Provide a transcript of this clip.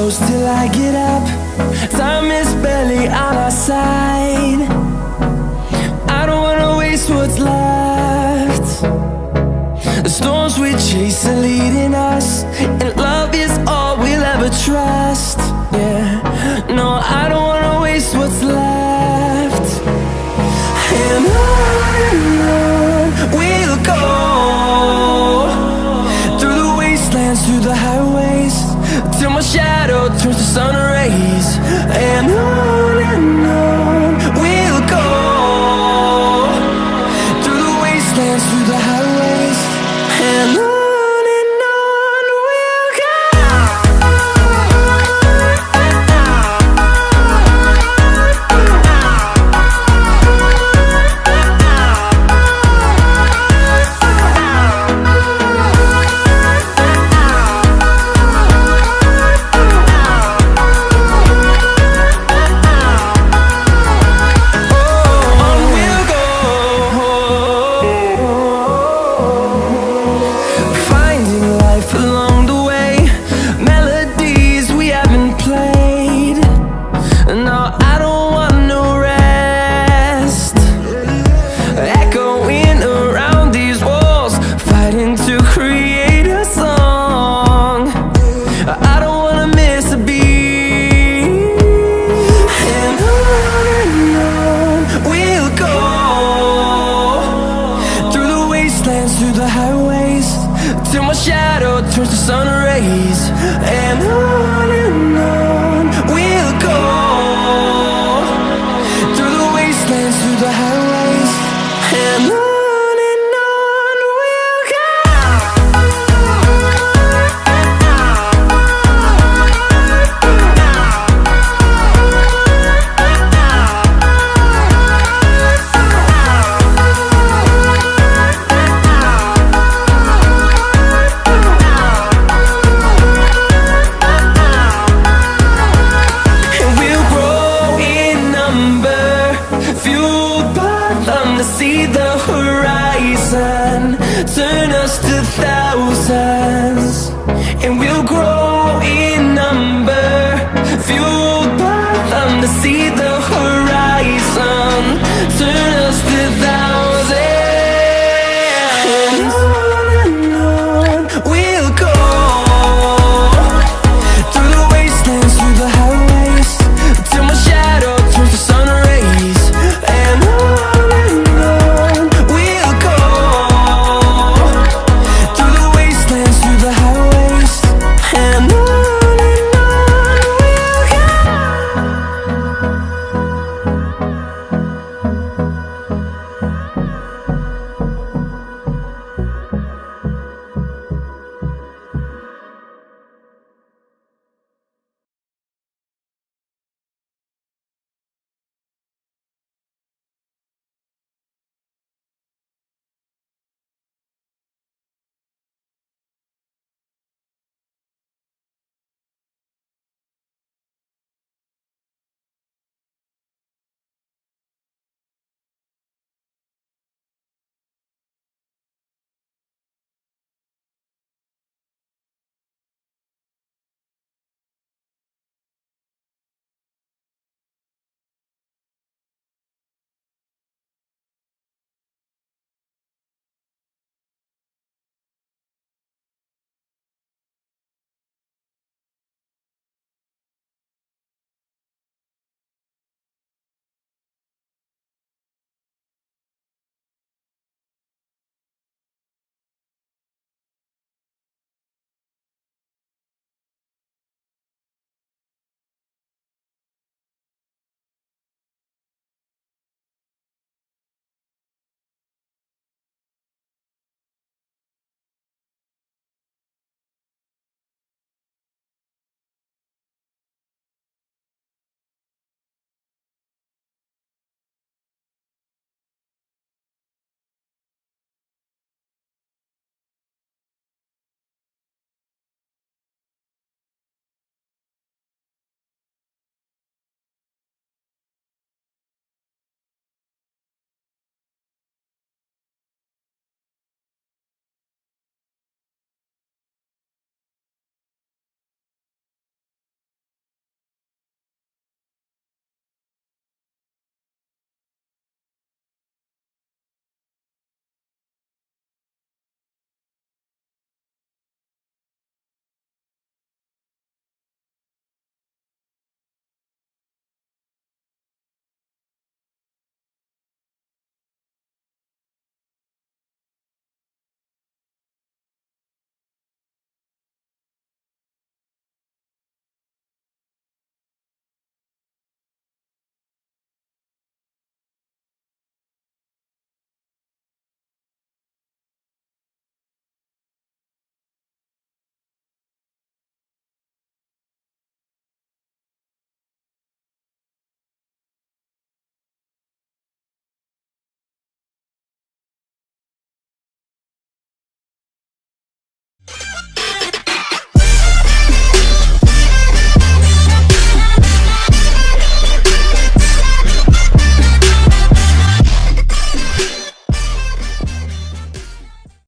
close till I get up. Time is barely on our side. I don't wanna waste what's left. The storms we chase are leading us, and love is all we'll ever trust. Yeah, no, I don't wanna waste what's left. And on we'll go, through the wastelands, through the highways, till my shadow turns to sun rays. And on we'll go, through the wastelands, through the highways, and on we'll go. Along the way, melodies we haven't played. No, I don't want no rest. Echoing around these walls, fighting to create a song. I don't wanna miss a beat. And on we'll go, through the wastelands, through the highways, till my shadow turns to sun rays. And on we'll go, through the wastelands, through the highways, and on we'll go. See the horizon, turn us to thousands, and we'll grow in number, fueled by them to see the